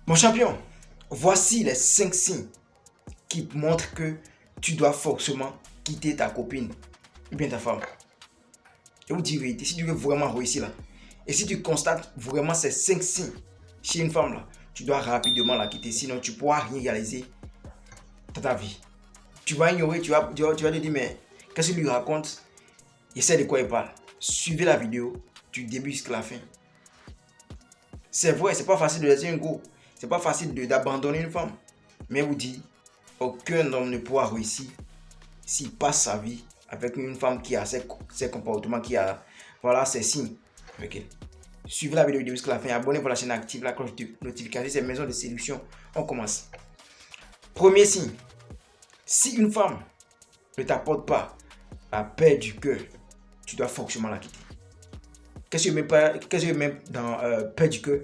Mon champion, voici les 5 signes qui montrent que tu dois forcément quitter ta copine ou bien ta femme. Et vous direz, si tu veux vraiment réussir là, et si tu constates vraiment ces 5 signes chez une femme là, tu dois rapidement la quitter, sinon tu ne pourras rien réaliser dans ta vie. Tu vas ignorer, tu vas te dire, mais qu'est-ce qu'il lui raconte? Il sait de quoi il parle. Suivez la vidéo du début jusqu'à la fin. C'est vrai, c'est pas facile de laisser un go. C'est pas facile d'abandonner une femme. Mais vous dites, aucun homme ne pourra réussir s'il passe sa vie avec une femme qui a ses comportements, qui a voilà, ses signes avec elle. Suivez la vidéo du début jusqu'à la fin. Abonnez-vous à la chaîne, active la cloche de notification. C'est Maison de séduction. On commence. Premier signe. Si une femme ne t'apporte pas la paix du cœur, tu dois forcément la quitter. Qu'est-ce que je mets dans paix du cœur?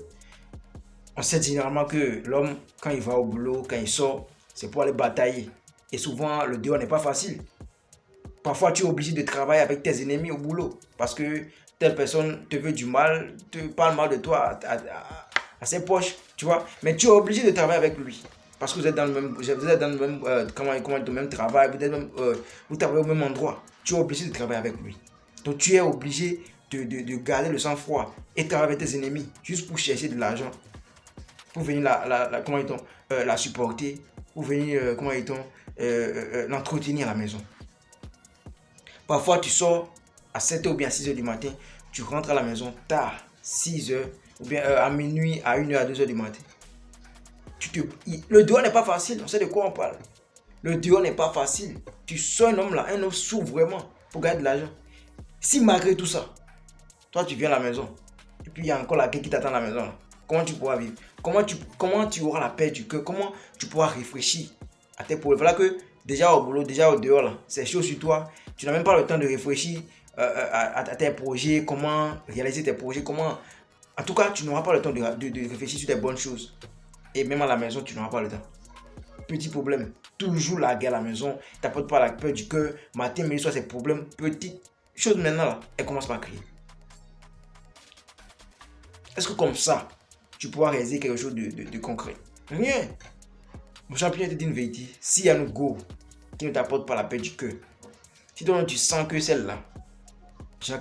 On sait généralement que l'homme, quand il va au boulot, quand il sort, c'est pour aller batailler. Et souvent, le dehors n'est pas facile. Parfois, tu es obligé de travailler avec tes ennemis au boulot parce que telle personne te veut du mal, te parle mal de toi à ses poches, tu vois. Mais tu es obligé de travailler avec lui parce que vous êtes dans le même, le même travail, vous travaillez au même endroit. Tu es obligé de travailler avec lui. Donc, tu es obligé de garder le sang-froid et travailler avec tes ennemis juste pour chercher de l'argent, pour venir la supporter, pour venir l'entretenir à la maison. Parfois, tu sors à 7h ou bien à 6h du matin, tu rentres à la maison tard, 6h, ou bien à minuit, à 1h, à 2h du matin. Le dehors n'est pas facile, on sait de quoi on parle. Le dehors n'est pas facile. Tu sors un homme là, un homme souffre vraiment pour gagner de l'argent. Si malgré tout ça, toi tu viens à la maison, et puis il y a encore la gueule qui t'attend à la maison, là, comment tu pourras vivre? Comment tu auras la paix du cœur? Comment tu pourras réfléchir à tes problèmes? Voilà que déjà au boulot, déjà au dehors, là, c'est chaud sur toi. Tu n'as même pas le temps de réfléchir à tes projets, comment réaliser tes projets, comment... En tout cas, tu n'auras pas le temps de réfléchir sur des bonnes choses. Et même à la maison, tu n'auras pas le temps. Petit problème, toujours la guerre à la maison, tu n'apportes pas la peur du cœur, matin, midi, soir, ces problèmes, petite chose maintenant, là, elle commence par crier. Est-ce que comme ça, tu pourras réaliser quelque chose de concret? Rien. Mon champion te dit une vérité. S'il y a un go qui ne t'apporte pas la paix du cœur, si toi tu sens que celle-là,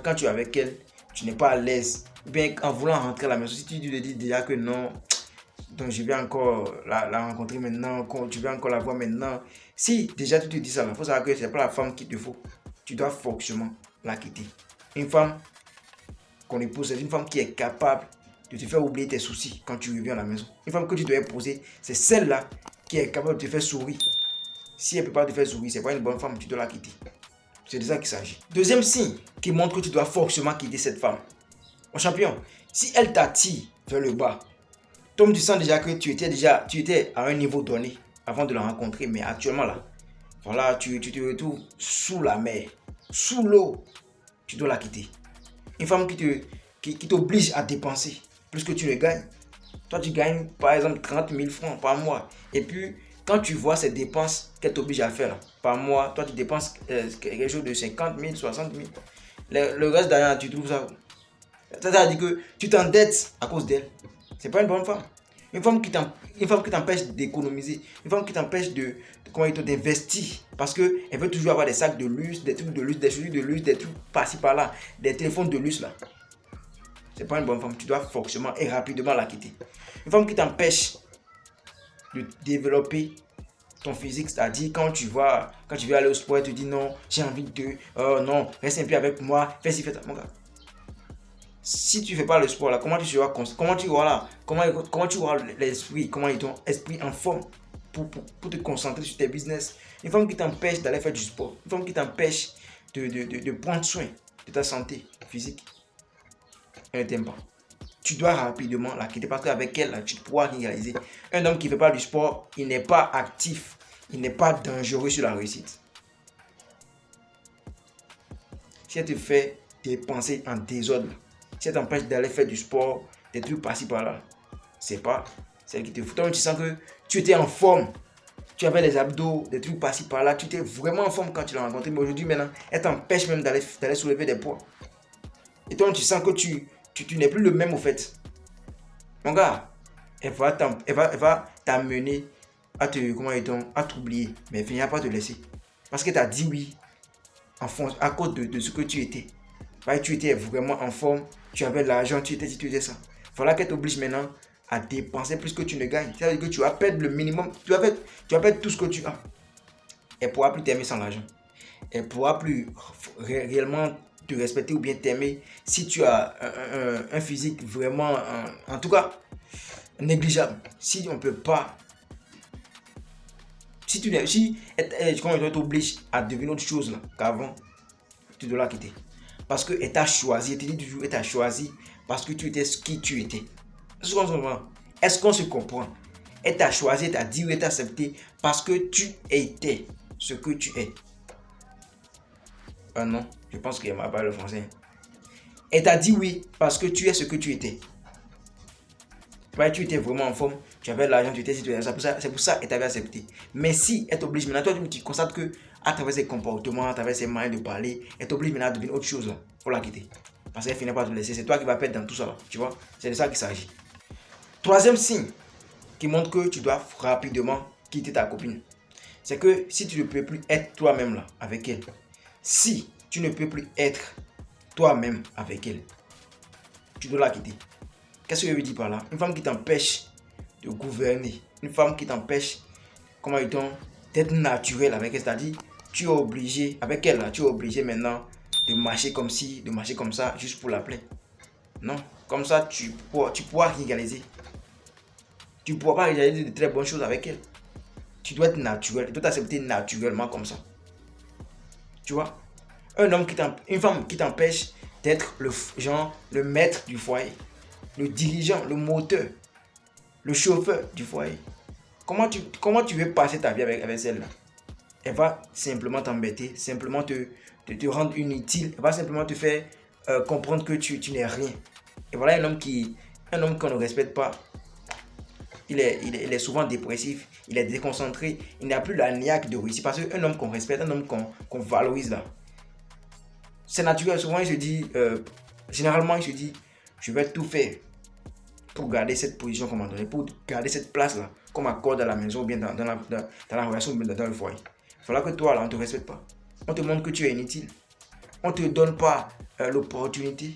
quand tu es avec elle, tu n'es pas à l'aise, ou bien en voulant rentrer à la maison, si tu te dis déjà que non, donc je vais encore la rencontrer maintenant, tu vais encore la voir maintenant. Si déjà tu te dis ça, il faut savoir que ce n'est pas la femme qu'il te faut. Tu dois forcément la quitter. Une femme qu'on épouse, c'est une femme qui est capable de te faire oublier tes soucis quand tu reviens à la maison. Une femme que tu dois épouser, c'est celle-là qui est capable de te faire sourire. Si elle ne peut pas te faire sourire, ce n'est pas une bonne femme, tu dois la quitter. C'est de ça qu'il s'agit. Deuxième signe qui montre que tu dois forcément quitter cette femme. Mon champion, si elle t'attire vers le bas, toi tu sens déjà que tu étais à un niveau donné avant de la rencontrer, mais actuellement là, voilà, tu te retrouves sous la mer, sous l'eau, tu dois la quitter. Une femme qui t'oblige à dépenser plus que tu ne gagnes. Toi, tu gagnes par exemple 30 000 francs par mois. Et puis, quand tu vois ces dépenses qu'elle t'oblige à faire par mois, toi, tu dépenses quelque chose de 50 000, 60 000. Le reste derrière, tu trouves ça. Ça veut dire que tu t'endettes à cause d'elle. C'est pas une bonne femme. Une femme qui t'empêche d'économiser. Une femme qui t'empêche d'investir. Parce qu'elle veut toujours avoir des sacs de luxe, des trucs de luxe, des chaussures de luxe, des trucs par-ci par-là, des téléphones de luxe là. C'est pas une bonne femme. Tu dois forcément et rapidement la quitter. Une femme qui t'empêche de développer ton physique, c'est-à-dire quand tu vas aller au sport, tu dis non, j'ai envie de, oh non, reste un peu avec moi, fais ci, fais ça, mon gars. Si tu fais pas le sport là, comment tu auras l'esprit, comment est ton esprit en forme pour te concentrer sur tes business? Une femme qui t'empêche d'aller faire du sport, une femme qui t'empêche de prendre soin de ta santé physique, elle ne t'aime pas. Tu dois rapidement la quitter parce qu'avec elle, là, tu pourras réaliser. Un homme qui ne fait pas du sport, il n'est pas actif, il n'est pas dangereux sur la réussite. Si elle te fait dépenser en désordre, si elle t'empêche d'aller faire du sport, des trucs par-ci par-là, c'est pas celle qui te fout. Toi, tu sens que tu étais en forme, tu avais les abdos, des trucs par-ci par-là, tu étais vraiment en forme quand tu l'as rencontrée, mais aujourd'hui, maintenant, elle t'empêche même d'aller soulever des poids. Et toi, tu sens que tu n'es plus le même au fait. Mon gars, elle va t'amener à à t'oublier, mais elle finira pas te laisser. Parce que tu as dit oui à cause de ce que tu étais. Tu étais vraiment en forme, tu avais l'argent, tu étais ça. Voilà qu'elle t'oblige maintenant à dépenser plus que tu ne gagnes. C'est-à-dire que tu vas perdre le minimum, tu vas perdre tout ce que tu as. Elle ne pourra plus t'aimer sans l'argent. Elle ne pourra plus réellement te respecter ou bien t'aimer si tu as un physique vraiment, en tout cas, négligeable. Si on ne peut pas, si elle t'oblige à devenir autre chose qu'avant, tu dois la quitter. Parce qu'elle t'a choisi, elle te dit toujours, elle t'a choisi parce que tu étais ce qui tu étais. Est-ce qu'on se comprend? Elle t'a choisi, elle t'a dit, elle t'a accepté parce que tu étais ce que tu es. Non, je pense qu'elle m'a pas le français. Elle t'a dit oui parce que tu es ce que tu étais. Tu étais vraiment en forme, tu avais l'argent, tu étais citoyen. C'est pour ça qu'elle t'avait accepté. Mais si elle t'oblige maintenant, toi tu constates que à travers ses comportements, à travers ses manières de parler, elle t'oblige maintenant à devenir autre chose. Il faut la quitter. Parce qu'elle finit par te laisser. C'est toi qui vas perdre dans tout ça. Là, tu vois? C'est de ça qu'il s'agit. Troisième signe qui montre que tu dois rapidement quitter ta copine. C'est que si tu ne peux plus être toi-même là avec elle, si tu ne peux plus être toi-même avec elle, tu dois la quitter. Qu'est-ce que je veux dire par là? Une femme qui t'empêche de gouverner, une femme qui t'empêche, d'être naturel avec elle, c'est-à-dire tu es obligé, avec elle là, tu es obligé maintenant de marcher comme ci, de marcher comme ça, juste pour la plaire. Non, comme ça tu pourras rien réaliser. Tu ne pourras pas réaliser de très bonnes choses avec elle. Tu dois être naturel, tu dois t'accepter naturellement comme ça. Tu vois? Une femme qui t'empêche d'être le maître du foyer, le dirigeant, le moteur, le chauffeur du foyer. Comment tu veux passer ta vie avec celle-là? Elle va simplement t'embêter, simplement te rendre inutile. Elle va simplement te faire comprendre que tu n'es rien. Et voilà un homme qu'on ne respecte pas. Il est souvent dépressif, il est déconcentré, il n'a plus la niaque de réussir. Parce qu'un homme qu'on respecte, un homme qu'on valorise là, c'est naturel. Souvent, généralement, il se dit, je vais tout faire pour garder cette position qu'on m'a donnée, pour garder cette place-là, qu'on m'accorde à la maison, ou bien dans la relation, ou bien dans le foyer. Il faudra que toi, là, on ne te respecte pas. On te montre que tu es inutile. On ne te donne pas l'opportunité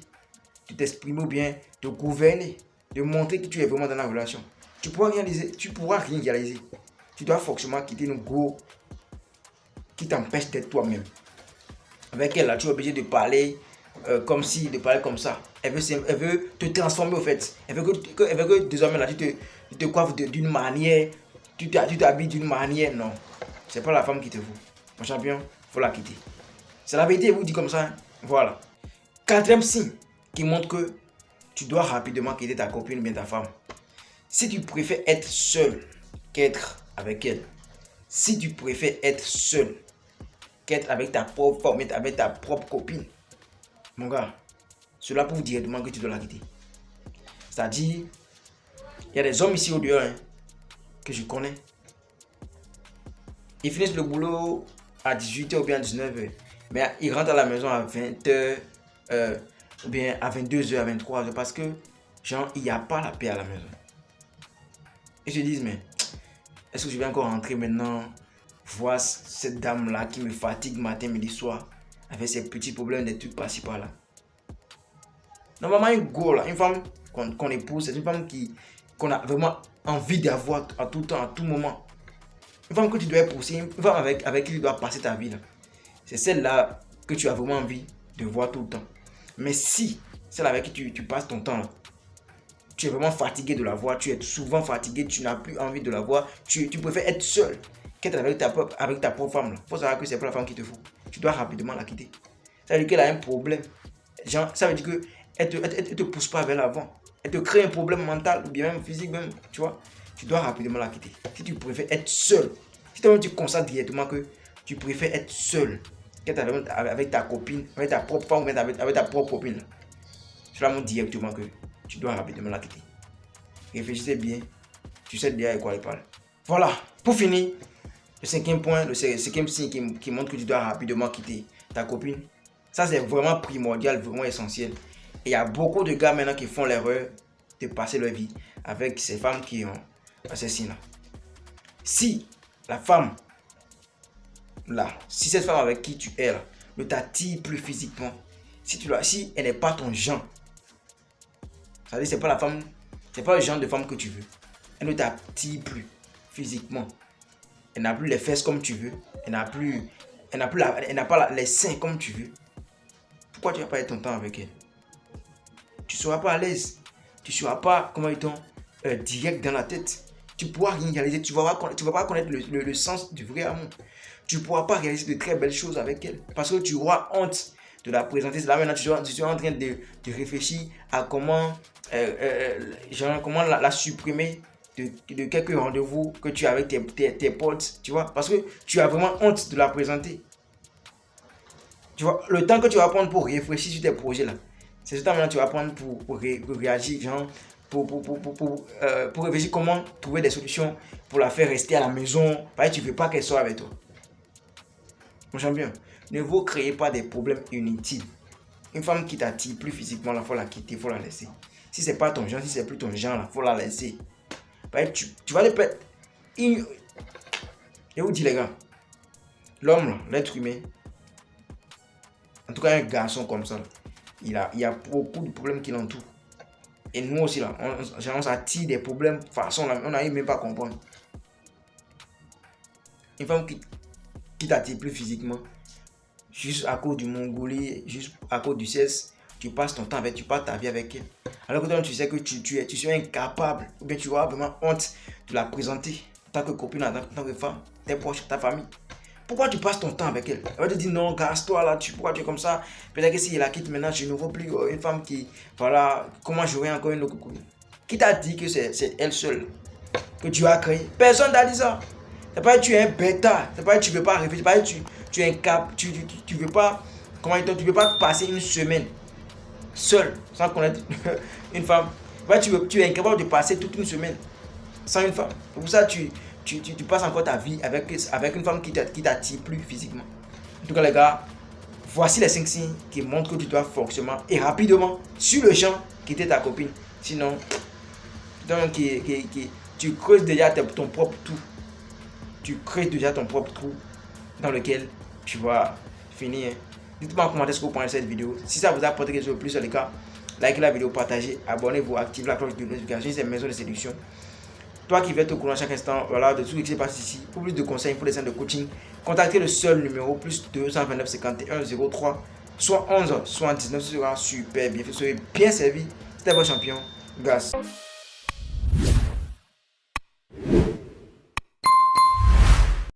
de t'exprimer ou bien de gouverner, de montrer que tu es vraiment dans la relation. Tu pourras rien réaliser. Tu dois forcément quitter une go qui t'empêche d'être toi-même. Avec elle, là, tu es obligé de parler comme si, de parler comme ça. Elle veut te transformer au fait. Elle veut que désormais, là, tu te coiffes d'une manière, tu t'habilles d'une manière. Non, c'est pas la femme qui te faut. Mon champion, il faut la quitter. C'est la vérité, vous dit comme ça. Hein? Voilà. Quatrième signe qui montre que tu dois rapidement quitter ta copine ou bien ta femme. Si tu préfères être seul qu'être avec elle, si tu préfères être seul qu'être avec ta propre femme, avec ta propre copine, mon gars, cela prouve directement que tu dois la quitter. C'est-à-dire, il y a des hommes ici au dehors hein, que je connais. Ils finissent le boulot à 18h ou bien à 19h. Mais ils rentrent à la maison à 20h, ou bien à 22h, à 23h. Parce que, genre, il n'y a pas la paix à la maison. Ils se disent, mais est-ce que je vais encore rentrer maintenant, voir cette dame-là qui me fatigue matin, midi, soir, avec ses petits problèmes, des trucs par-ci, par-là. Normalement, une go, là, une femme qu'on épouse, c'est une femme qu'on a vraiment envie d'avoir à tout temps, à tout moment. Une femme que tu dois épouser, une femme avec qui tu dois passer ta vie. C'est celle-là que tu as vraiment envie de voir tout le temps. Mais si celle avec qui tu passes ton temps, là, tu es vraiment fatigué de la voir, tu es souvent fatigué, tu n'as plus envie de la voir, tu préfères être seul qu'être avec ta propre femme. Il faut savoir que c'est pas la femme qu'il te faut. Tu dois rapidement la quitter. Ça veut dire qu'elle a un problème. Genre, ça veut dire qu'elle te pousse pas vers l'avant. Elle te crée un problème mental ou bien même physique même, tu vois. Tu dois rapidement la quitter. Si tu préfères être seul, si tu constates directement que tu préfères être seul qu'être avec ta copine, avec ta propre femme ou avec ta propre copine, cela montre directement que tu dois rapidement la quitter. Réfléchissez bien, tu sais bien à quoi il parle. Voilà, pour finir, le cinquième point, le cinquième signe qui montre que tu dois rapidement quitter ta copine, ça c'est vraiment primordial, vraiment essentiel. Et il y a beaucoup de gars maintenant qui font l'erreur de passer leur vie avec ces femmes qui ont assassiné. Si la femme, si cette femme avec qui tu es là, ne t'attire plus physiquement, si elle n'est pas ton genre, c'est-à-dire c'est pas le genre de femme que tu veux, elle ne t'attire plus physiquement, elle n'a plus les fesses comme tu veux, elle n'a pas les seins comme tu veux, pourquoi tu vas pas être ton temps avec elle? Tu ne seras pas à l'aise, tu ne seras pas, direct dans la tête. Tu ne pourras rien réaliser, tu ne vas pas connaître le sens du vrai amour. Tu ne pourras pas réaliser de très belles choses avec elle parce que tu auras honte de la présenter. C'est là maintenant tu es en train de réfléchir à comment la supprimer de quelques rendez-vous que tu as avec tes potes, tu vois, parce que tu as vraiment honte de la présenter. Tu vois, le temps que tu vas prendre pour réfléchir sur tes projets là, c'est ce temps maintenant que tu vas prendre pour réagir, genre, pour réfléchir comment trouver des solutions pour la faire rester à la maison, parce que tu ne veux pas qu'elle soit avec toi. Mon champion, ne vous créez pas des problèmes inutiles. Une femme qui t'attire plus physiquement, il faut la quitter, il faut la laisser. Si ce n'est pas ton genre, si ce n'est plus ton genre, il faut la laisser. Parce que tu vas le perdre. Je vous dis les gars, l'homme, l'être humain, en tout cas un garçon comme ça, il y a beaucoup de problèmes qui l'entourent. Et nous aussi là, on s'attire des problèmes de façon là, on n'arrive même pas à comprendre. Une femme qui t'attire plus physiquement, juste à cause du mongolie, juste à cause du sexe, tu passes ton temps avec, tu passes ta vie avec elle. Alors que toi, tu sais que tu suis incapable, ou bien tu auras vraiment honte de la présenter en tant que copine, en tant que femme, tes proches, ta famille. Pourquoi tu passes ton temps avec elle? Elle va te dire non, casse-toi là, pourquoi tu es comme ça? Peut-être que si elle la quitte maintenant, je ne veux plus une femme qui, voilà, comment j'aurai encore une autre copine? Qui t'a dit que c'est elle seule que tu as créé? Personne t'a dit ça. C'est pas que tu es un bêta, c'est pas que tu ne veux pas réfléchir, c'est pas que tu es incapable, tu veux pas, tu veux pas passer une semaine seul sans connaître une femme. Tu es incapable de passer toute une semaine sans une femme. C'est pour ça que tu passes encore ta vie avec une femme qui t'attire plus physiquement. En tout cas les gars, voici les 5 signes qui montrent que tu dois forcément et rapidement sur le champ quitter ta copine. Sinon, tu creuses déjà ton propre trou. Tu creuses déjà ton propre trou dans lequel tu vas finir. Dites-moi en commentaire ce que vous pensez de cette vidéo. Si ça vous a apporté quelque chose de plus, sur les cas, likez la vidéo, partagez, abonnez-vous, activez la cloche de notification. C'est Maison de Séduction. Toi qui veux être au courant chaque instant, voilà, de tout ce qui se passe ici. Pour plus de conseils, pour des séances de coaching, contactez le seul numéro plus 229 51 03 soit 11 79. Ce sera super bien. Vous serez bien servi. C'était votre champion. Grâce.